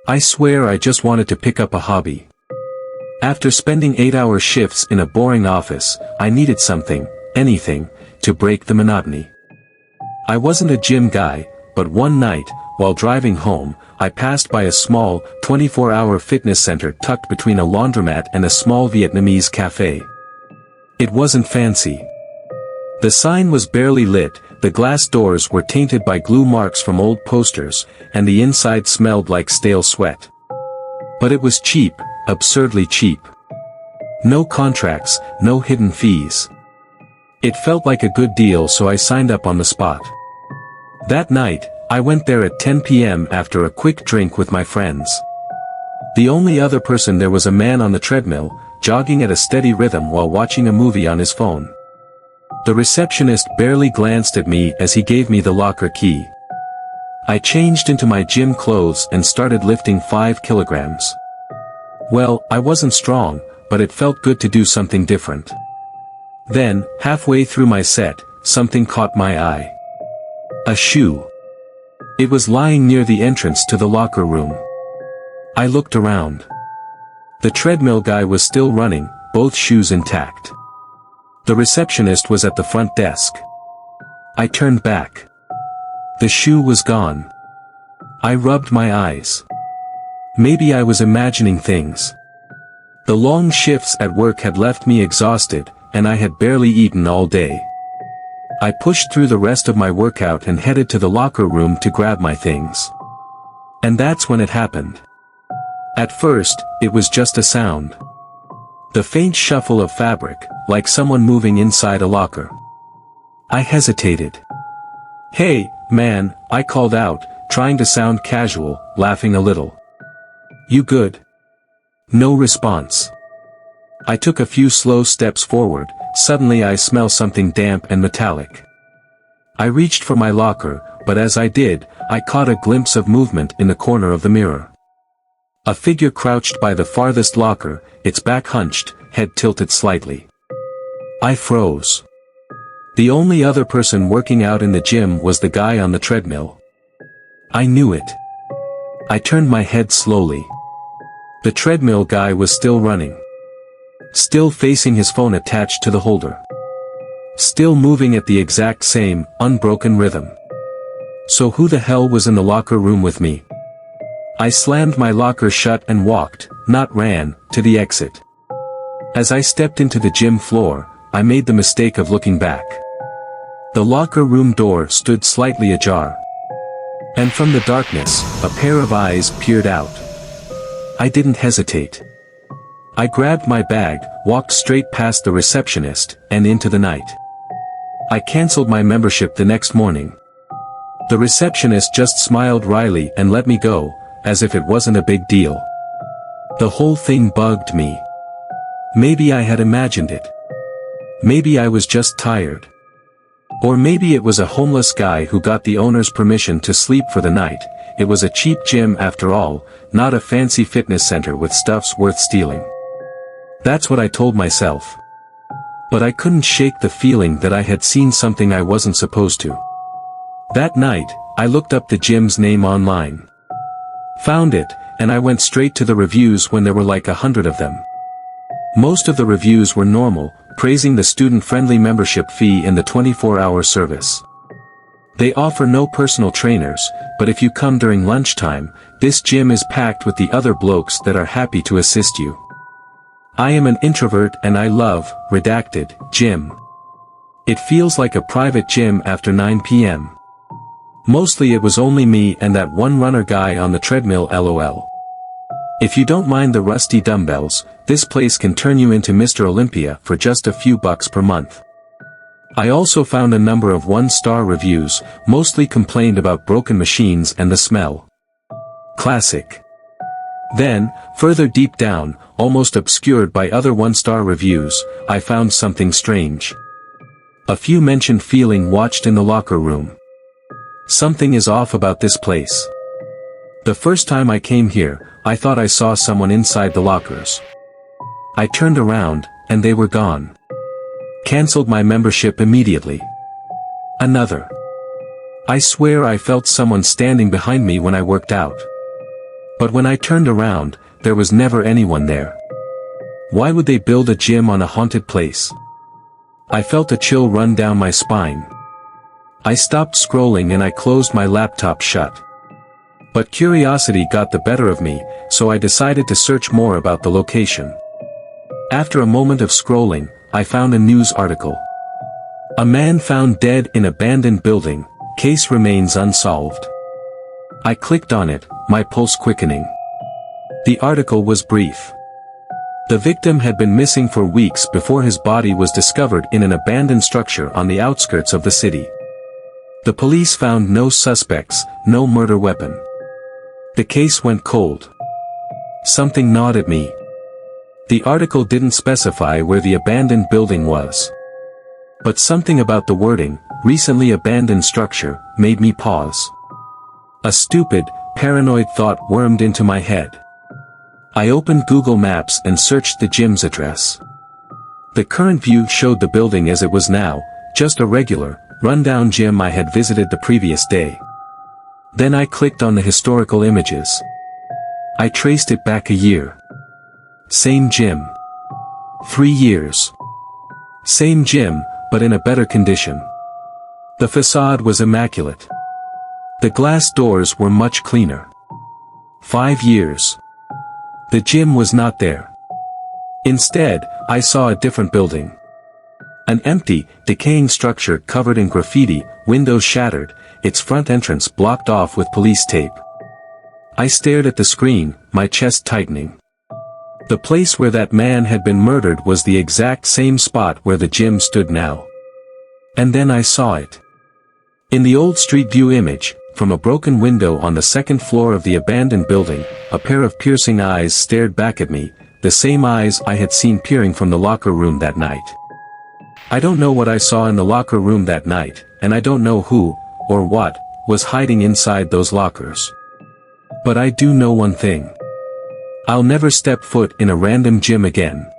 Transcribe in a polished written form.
I swear I just wanted to pick up a hobby. After spending 8-hour shifts in a boring office, I needed something, anything, to break the monotony. I wasn't a gym guy, but one night, while driving home, I passed by a small, 24-hour fitness center tucked between a laundromat and a small Vietnamese cafe. It wasn't fancy. The sign was barely lit, the glass doors were tainted by glue marks from old posters, and the inside smelled like stale sweat. But it was cheap, absurdly cheap. No contracts, no hidden fees. It felt like a good deal, so I signed up on the spot. That night, I went there at 10 p.m. after a quick drink with my friends. The only other person there was a man on the treadmill, jogging at a steady rhythm while watching a movie on his phone. The receptionist barely glanced at me as he gave me the locker key. I changed into my gym clothes and started lifting 5 kilograms. Well, I wasn't strong, but it felt good to do something different. Then, halfway through my set, something caught my eye. A shoe. It was lying near the entrance to the locker room. I looked around. The treadmill guy was still running, both shoes intact. The receptionist was at the front desk. I turned back. The shoe was gone. I rubbed my eyes. Maybe I was imagining things. The long shifts at work had left me exhausted, and I had barely eaten all day. I pushed through the rest of my workout and headed to the locker room to grab my things. And that's when it happened. At first, it was just a sound. The faint shuffle of fabric, like someone moving inside a locker. I hesitated. "Hey, man," I called out, trying to sound casual, laughing a little. "You good?" No response. I took a few slow steps forward. Suddenly I smell something damp and metallic. I reached for my locker, but as I did, I caught a glimpse of movement in the corner of the mirror. A figure crouched by the farthest locker, its back hunched, head tilted slightly. I froze. The only other person working out in the gym was the guy on the treadmill. I knew it. I turned my head slowly. The treadmill guy was still running. Still facing his phone attached to the holder. Still moving at the exact same, unbroken rhythm. So who the hell was in the locker room with me? I slammed my locker shut and walked, not ran, to the exit. As I stepped into the gym floor, I made the mistake of looking back. The locker room door stood slightly ajar. And from the darkness, a pair of eyes peered out. I didn't hesitate. I grabbed my bag, walked straight past the receptionist, and into the night. I canceled my membership the next morning. The receptionist just smiled wryly and let me go, as if it wasn't a big deal. The whole thing bugged me. Maybe I had imagined it. Maybe I was just tired. Or maybe it was a homeless guy who got the owner's permission to sleep for the night. It was a cheap gym after all, not a fancy fitness center with stuffs worth stealing. That's what I told myself. But I couldn't shake the feeling that I had seen something I wasn't supposed to. That night, I looked up the gym's name online. Found it, and I went straight to the reviews when there were like 100 of them. Most of the reviews were normal, praising the student-friendly membership fee and the 24-hour service. They offer no personal trainers, but if you come during lunchtime, this gym is packed with the other blokes that are happy to assist you. I am an introvert and I love, redacted, gym. It feels like a private gym after 9 p.m. Mostly it was only me and that one runner guy on the treadmill lol. If you don't mind the rusty dumbbells, this place can turn you into Mr. Olympia for just a few bucks per month. I also found a number of 1-star reviews, mostly complained about broken machines and the smell. Classic. Then, further deep down, almost obscured by other 1-star reviews, I found something strange. A few mentioned feeling watched in the locker room. Something is off about this place. The first time I came here, I thought I saw someone inside the lockers. I turned around, and they were gone. Cancelled my membership immediately. Another. I swear I felt someone standing behind me when I worked out. But when I turned around, there was never anyone there. Why would they build a gym on a haunted place? I felt a chill run down my spine. I stopped scrolling and I closed my laptop shut. But curiosity got the better of me, so I decided to search more about the location. After a moment of scrolling, I found a news article. A man found dead in abandoned building, case remains unsolved. I clicked on it, my pulse quickening. The article was brief. The victim had been missing for weeks before his body was discovered in an abandoned structure on the outskirts of the city. The police found no suspects, no murder weapon. The case went cold. Something gnawed at me. The article didn't specify where the abandoned building was. But something about the wording, recently abandoned structure, made me pause. A stupid, paranoid thought wormed into my head. I opened Google Maps and searched the gym's address. The current view showed the building as it was now, just a regular, rundown gym I had visited the previous day. Then I clicked on the historical images. I traced it back a year. Same gym. 3 years. Same gym, but in a better condition. The facade was immaculate. The glass doors were much cleaner. 5 years. The gym was not there. Instead, I saw a different building. An empty, decaying structure covered in graffiti, windows shattered, its front entrance blocked off with police tape. I stared at the screen, my chest tightening. The place where that man had been murdered was the exact same spot where the gym stood now. And then I saw it. In the old street view image, from a broken window on the second floor of the abandoned building, a pair of piercing eyes stared back at me, the same eyes I had seen peering from the locker room that night. I don't know what I saw in the locker room that night, and I don't know who, or what, was hiding inside those lockers. But I do know one thing. I'll never step foot in a random gym again.